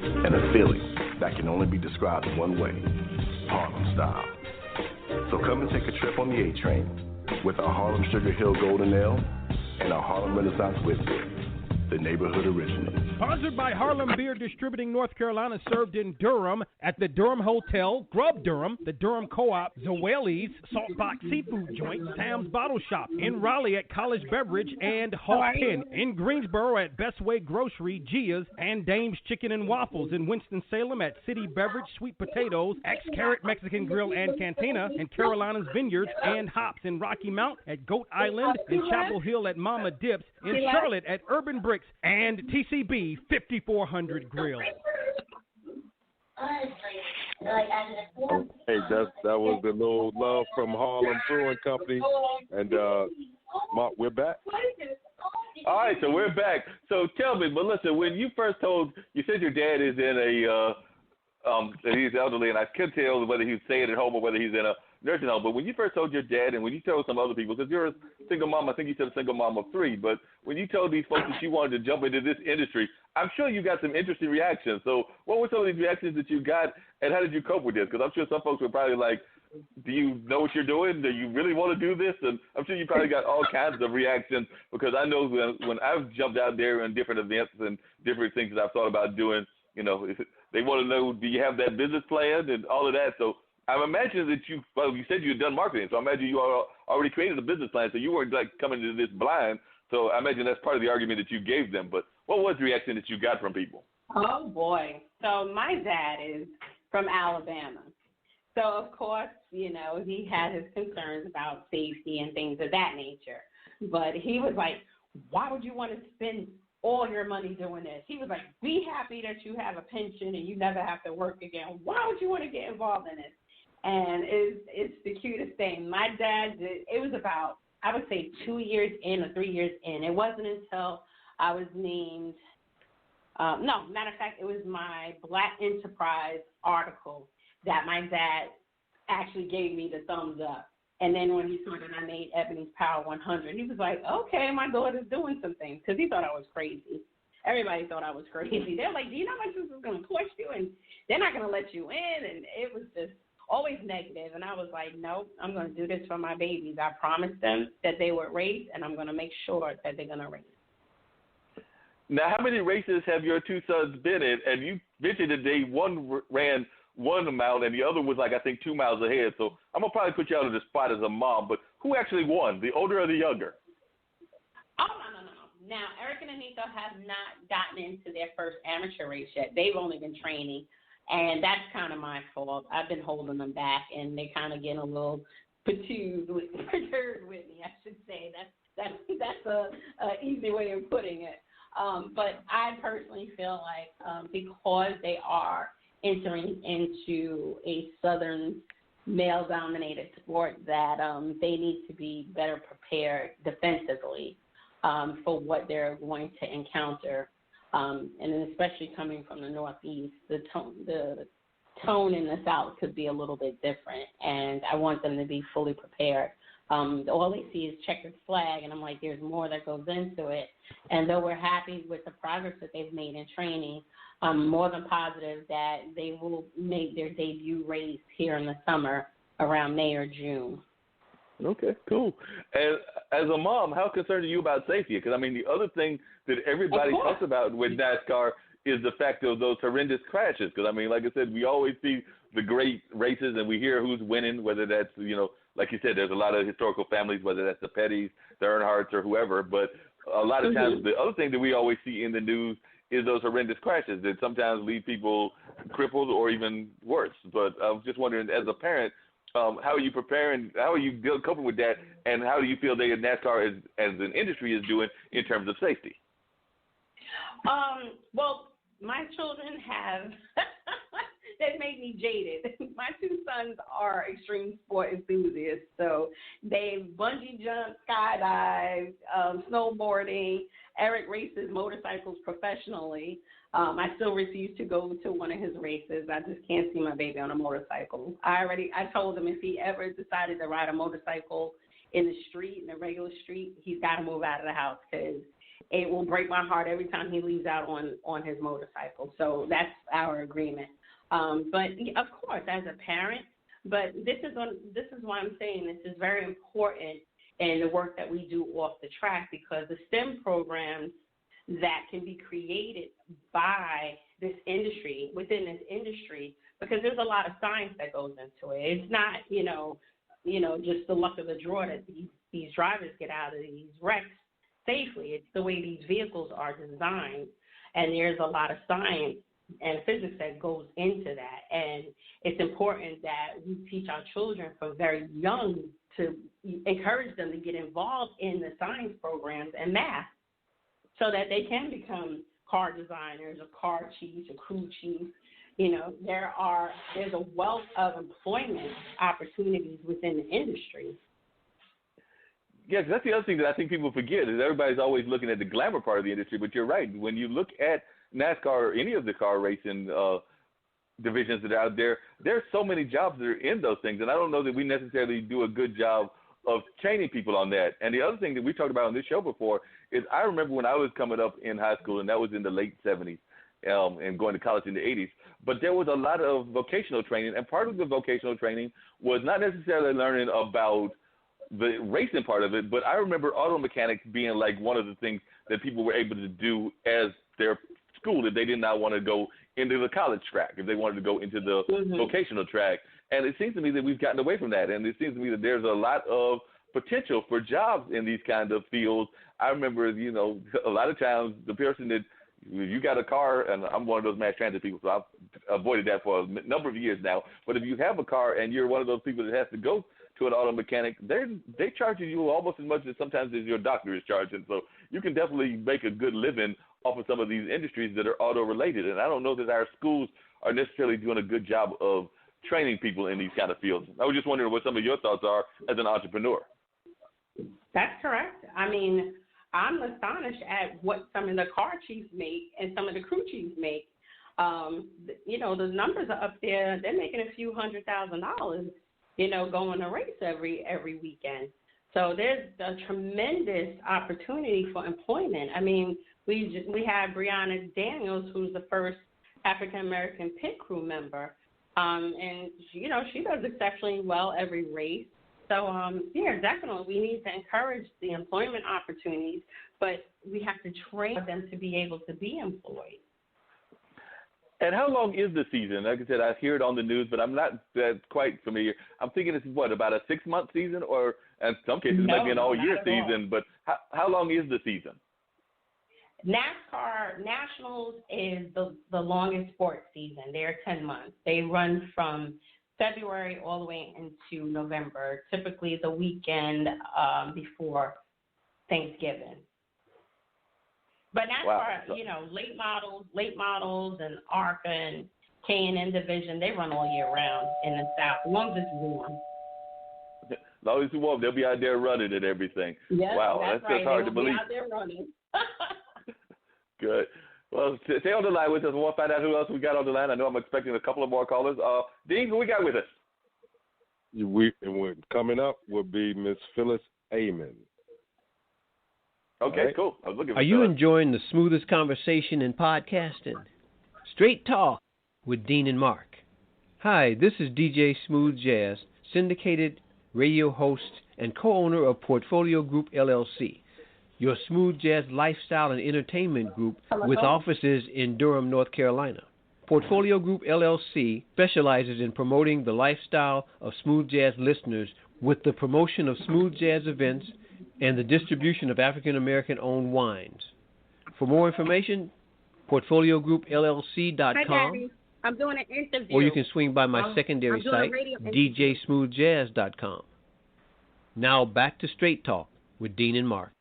and a feeling that can only be described in one way, Harlem style. So come and take a trip on the A train with our Harlem Sugar Hill Golden Ale and our Harlem Renaissance Whiskey, the neighborhood original. Sponsored by Harlem Beer Distributing North Carolina, served in Durham at the Durham Hotel, Grub Durham, the Durham Co-op, Zoeli's, Saltbox Seafood Joint, Sam's Bottle Shop, in Raleigh at College Beverage and Hawk Inn, in Greensboro at Best Way Grocery, Gia's, and Dame's Chicken and Waffles, in Winston-Salem at City Beverage, Sweet Potatoes, X-Carrot Mexican Grill and Cantina, in Carolina's Vineyards and Hops, in Rocky Mount at Goat Island, in Chapel Hill at Mama Dips, in Charlotte at Urban Bricks, and TCB 5400 Grill. Hey, that was the little love from Harlem Brewing Company, and Mark, we're back. All right, so we're back. So tell me, Melissa, when you first told, you said your dad is in a, that he's elderly, and I couldn't tell whether he was staying at home or whether he's in a nursing home. But when you first told your dad, and when you told some other people, because you're a single mom, I think you said a single mom of 3, but when you told these folks that you wanted to jump into this industry, I'm sure you got some interesting reactions. So what were some of these reactions that you got, and how did you cope with this? Because I'm sure some folks were probably like, do you know what you're doing? Do you really want to do this? And I'm sure you probably got all kinds of reactions, because I know when I've jumped out there in different events and different things that I've thought about doing, you know, they want to know, do you have that business plan and all of that? So I imagine that you said you had done marketing, so I imagine you already created a business plan, so you weren't like coming into this blind. So I imagine that's part of the argument that you gave them. But what was the reaction that you got from people? Oh, boy. So my dad is from Alabama. So, of course, you know, he had his concerns about safety and things of that nature. But he was like, why would you want to spend all your money doing this? He was like, be happy that you have a pension and you never have to work again. Why would you want to get involved in this? And it's the cutest thing. My dad did, it was about, I would say 2 years in or 3 years in. It wasn't until I was named, no, matter of fact, it was my Black Enterprise article that my dad actually gave me the thumbs up. And then when he saw that I made Ebony's Power 100, he was like, okay, my daughter's doing some things, because he thought I was crazy. Everybody thought I was crazy. They're like, do you know how much this is going to cost you? And they're not going to let you in. And it was just always negative. And I was like, no, I'm going to do this for my babies. I promised them that they would race, and I'm going to make sure that they're going to race. Now, how many races have your 2 sons been in? And you mentioned that one ran one amount and the other was like, I think, 2 miles ahead. So I'm going to probably put you out of the spot as a mom. But who actually won, the older or the younger? Oh, no. Now, Eric and Anita have not gotten into their first amateur race yet. They've only been training. And that's kind of my fault. I've been holding them back, and they're kind of getting a little perturbed with me, I should say. That's a easy way of putting it. But I personally feel like because they are entering into a Southern male-dominated sport, that they need to be better prepared defensively for what they're going to encounter. And then especially coming from the Northeast, the tone in the South could be a little bit different, and I want them to be fully prepared. All they see is checkered flag, and I'm like, there's more that goes into it. And though we're happy with the progress that they've made in training, I'm more than positive that they will make their debut race here in the summer around May or June. Okay, cool. And as a mom, how concerned are you about safety? Because, I mean, the other thing that everybody talks about with NASCAR is the fact of those horrendous crashes. Because, I mean, like I said, we always see the great races and we hear who's winning, whether that's, you know, like you said, there's a lot of historical families, whether that's the Pettys, the Earnharts, or whoever. But a lot of times the other thing that we always see in the news is those horrendous crashes that sometimes leave people crippled or even worse. But I was just wondering, as a parent, how are you preparing? How are you coping with that? And how do you feel that NASCAR as an industry is doing in terms of safety? Well, my children have they've made me jaded. My 2 sons are extreme sport enthusiasts, so they bungee jump, skydive, snowboarding. Eric races motorcycles professionally. I still refuse to go to one of his races. I just can't see my baby on a motorcycle. I told him if he ever decided to ride a motorcycle in the street, in a regular street, he's got to move out of the house because it will break my heart every time he leaves out on his motorcycle. So that's our agreement. But of course, as a parent, but this is why I'm saying this is very important in the work that we do off the track, because the STEM programs that can be created by this industry, within this industry, because there's a lot of science that goes into it. It's not, just the luck of the draw that these drivers get out of these wrecks safely. It's the way these vehicles are designed, and there's a lot of science and physics that goes into that. And it's important that we teach our children from very young to encourage them to get involved in the science programs and math so that they can become car designers or car chiefs or crew chiefs. There's a wealth of employment opportunities within the industry. Yes, that's the other thing that I think people forget is everybody's always looking at the glamour part of the industry, but you're right. When you look at NASCAR or any of the car racing divisions that are out there, there's so many jobs that are in those things, and I don't know that we necessarily do a good job of training people on that. And the other thing that we talked about on this show before is I remember when I was coming up in high school, and that was in the late 70s and going to college in the 80s, but there was a lot of vocational training, and part of the vocational training was not necessarily learning about the racing part of it, but I remember auto mechanics being like one of the things that people were able to do as their school if they did not want to go into the college track, if they wanted to go into the vocational track. And it seems to me that we've gotten away from that, and it seems to me that there's a lot of potential for jobs in these kind of fields. I remember, a lot of times the person that you got a car, and I'm one of those mass transit people, so I've avoided that for a number of years now. But if you have a car and you're one of those people that has to go to an auto mechanic, they charge you almost as much as sometimes as your doctor is charging. So you can definitely make a good living off of some of these industries that are auto related. And I don't know that our schools are necessarily doing a good job of training people in these kind of fields. I was just wondering what some of your thoughts are as an entrepreneur. That's correct. I mean, I'm astonished at what some of the car chiefs make and some of the crew chiefs make. The numbers are up there. They're making a few $100,000, going to race every weekend. So there's a tremendous opportunity for employment. I mean, we have Brianna Daniels, who's the first African-American pit crew member. And, she does exceptionally well every race. So, definitely we need to encourage the employment opportunities, but we have to train them to be able to be employed. And how long is the season? Like I said, I hear it on the news, but I'm not that quite familiar. I'm thinking it's, about a 6-month season, or in some cases it might be an all-year season, but how long is the season? NASCAR Nationals is the longest sports season. They're 10 months. They run from February all the way into November, typically the weekend before Thanksgiving. But NASCAR, wow. late models and ARCA and K&N division, they run all year round in the South, as long as it's warm. As long as it's warm, they'll be out there running and everything. Yes, wow, that's just hard to believe. Be out there running. Good. Well, stay on the line with us. We'll find out who else we got on the line. I know I'm expecting a couple of more callers. Dean, who we got with us? We're coming up will be Miss Phyllis Amon. Okay, right. Cool. I was looking for Are you enjoying the smoothest conversation in podcasting? Straight Talk with Dean and Mark. Hi, this is DJ Smooth Jazz, syndicated radio host and co-owner of Portfolio Group LLC, your smooth jazz lifestyle and entertainment group with offices in Durham, North Carolina. Portfolio Group LLC specializes in promoting the lifestyle of smooth jazz listeners with the promotion of smooth jazz events and the distribution of African-American-owned wines. For more information, portfoliogroupllc.com. Hi, Daddy. I'm doing an interview. Or you can swing by my secondary site, djsmoothjazz.com. Now back to Straight Talk with Dean and Mark.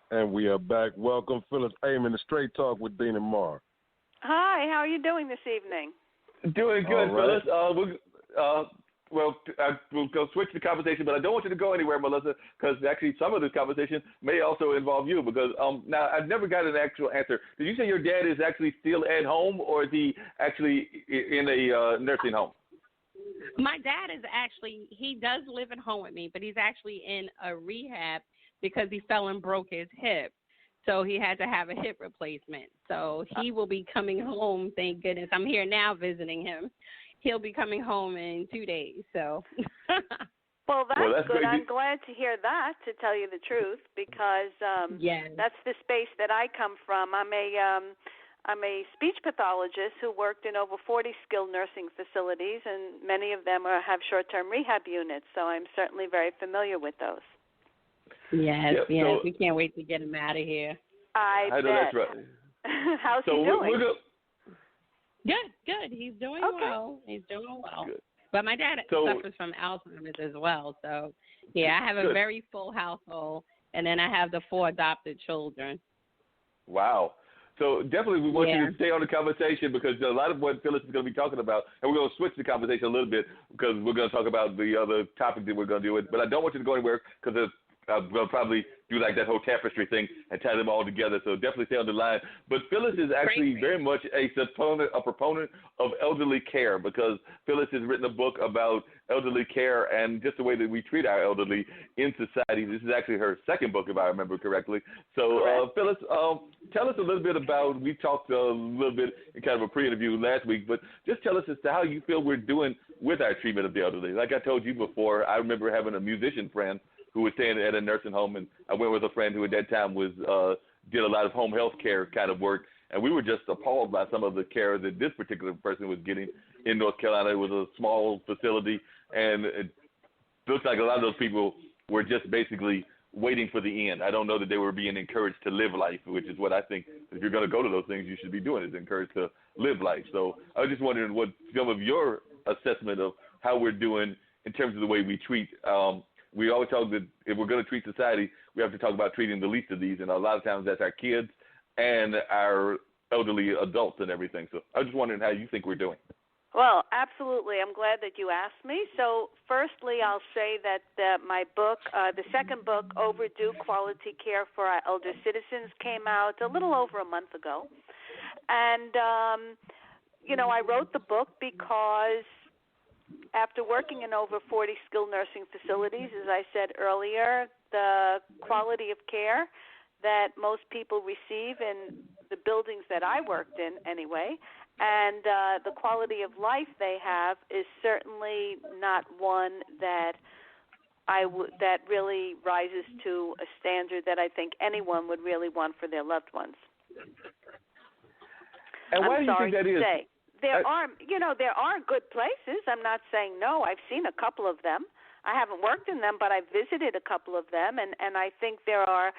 And we are back. Welcome, Phyllis Amon, to Straight Talk with Dean and Mark. Hi, how are you doing this evening? Doing good, right. Phyllis. We'll go switch the conversation, but I don't want you to go anywhere, Melissa, because actually some of this conversation may also involve you. Because now I've never got an actual answer. Did you say your dad is actually still at home, or is he actually in a nursing home? My dad is actually, he does live at home with me, but he's actually in a rehab because he fell and broke his hip. So he had to have a hip replacement. So he will be coming home, thank goodness. I'm here now visiting him. He'll be coming home in 2 days. So. Well, that's good. great. I'm glad to hear that, to tell you the truth, because yes. that's the space that I come from. I'm a speech pathologist who worked in over 40 skilled nursing facilities, and many of them have short-term rehab units, so I'm certainly very familiar with those. Yes, Yep, yes. so, we can't wait to get him out of here. I know bet. that's right. How's So he doing? Good. He's doing well. He's doing well. Good. But my dad So, suffers from Alzheimer's as well. So, yeah, I have a good. very full household, and then I have the 4 adopted children. Wow. So definitely we want you Yeah. to stay on the conversation, because a lot of what Phyllis is going to be talking about, and we're going to switch the conversation a little bit because we're going to talk about the other topic that we're going to do it. But I don't want you to go anywhere, because I'm going to probably do like that whole tapestry thing and tie them all together. So definitely stay on the line. But Phyllis is actually very much a proponent of elderly care, because Phyllis has written a book about elderly care and just the way that we treat our elderly in society. This is actually her second book, if I remember correctly. So Phyllis, tell us a little bit about, we talked a little bit in kind of a pre-interview last week, but just tell us as to how you feel we're doing with our treatment of the elderly. Like I told you before, I remember having a musician friend who was staying at a nursing home, and I went with a friend who at that time was did a lot of home health care kind of work, and we were just appalled by some of the care that this particular person was getting in North Carolina. It was a small facility, and it looks like a lot of those people were just basically waiting for the end. I don't know that they were being encouraged to live life, which is what I think if you're going to go to those things you should be doing, is encouraged to live life. So I was just wondering what some of your assessment of how we're doing in terms of the way we treat we always talk that if we're going to treat society, we have to talk about treating the least of these, and a lot of times that's our kids and our elderly adults and everything. So I was just wondering how you think we're doing. Well, absolutely. I'm glad that you asked me. So firstly, I'll say that my book, the second book, Overdue Quality Care for Our Elder Citizens, came out a little over a month ago. And, I wrote the book because after working in over 40 skilled nursing facilities, as I said earlier, the quality of care that most people receive in the buildings that I worked in anyway, and the quality of life they have is certainly not one that that really rises to a standard that I think anyone would really want for their loved ones. And why do you think that is? There are good places. I'm not saying no. I've seen a couple of them. I haven't worked in them, but I've visited a couple of them, and I think there are,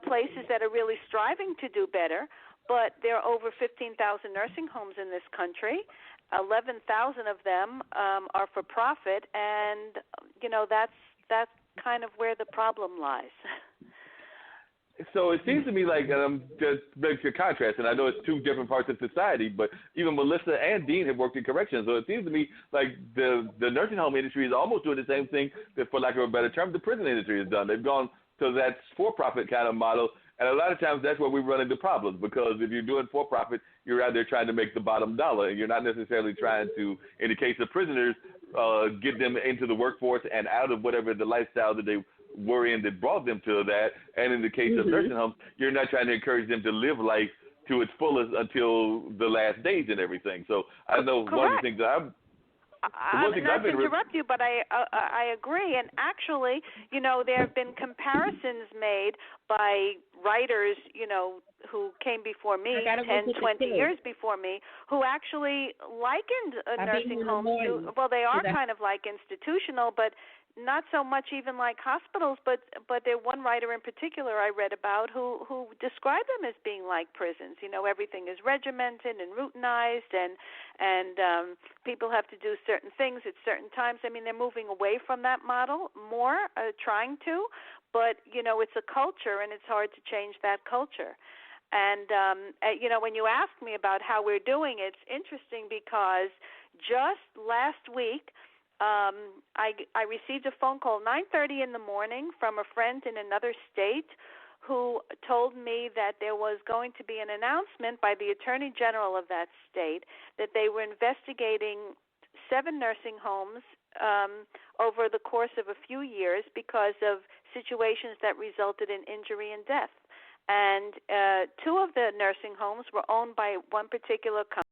places that are really striving to do better. But there are over 15,000 nursing homes in this country. 11,000 of them are for profit, and that's kind of where the problem lies. So it seems to me like, just makes a contrast, and I know it's two different parts of society, but even Melissa and Dean have worked in corrections, so it seems to me like the nursing home industry is almost doing the same thing that, for lack of a better term, the prison industry has done. They've gone to that for-profit kind of model, and a lot of times that's where we run into problems, because if you're doing for-profit, you're out there trying to make the bottom dollar, and you're not necessarily trying to, in the case of prisoners, get them into the workforce and out of whatever the lifestyle that they were in that brought them to that. And in the case of nursing homes, you're not trying to encourage them to live life to its fullest until the last days and everything. So I know Correct. one of the things that not to interrupt you, but I agree. And actually, there have been comparisons made by writers, who came before me 10, 20 years before me, who actually likened nursing homes to, well, they are kind of like institutional, but not so much even like hospitals, but there one writer in particular I read about who described them as being like prisons. Everything is regimented and routinized, and people have to do certain things at certain times. I mean, they're moving away from that model more, trying to, but it's a culture, and it's hard to change that culture. And when you ask me about how we're doing, it's interesting because just last week, I received a phone call 9:30 in the morning from a friend in another state who told me that there was going to be an announcement by the Attorney General of that state that they were investigating 7 nursing homes over the course of a few years because of situations that resulted in injury and death. and 2 of the nursing homes were owned by one particular company.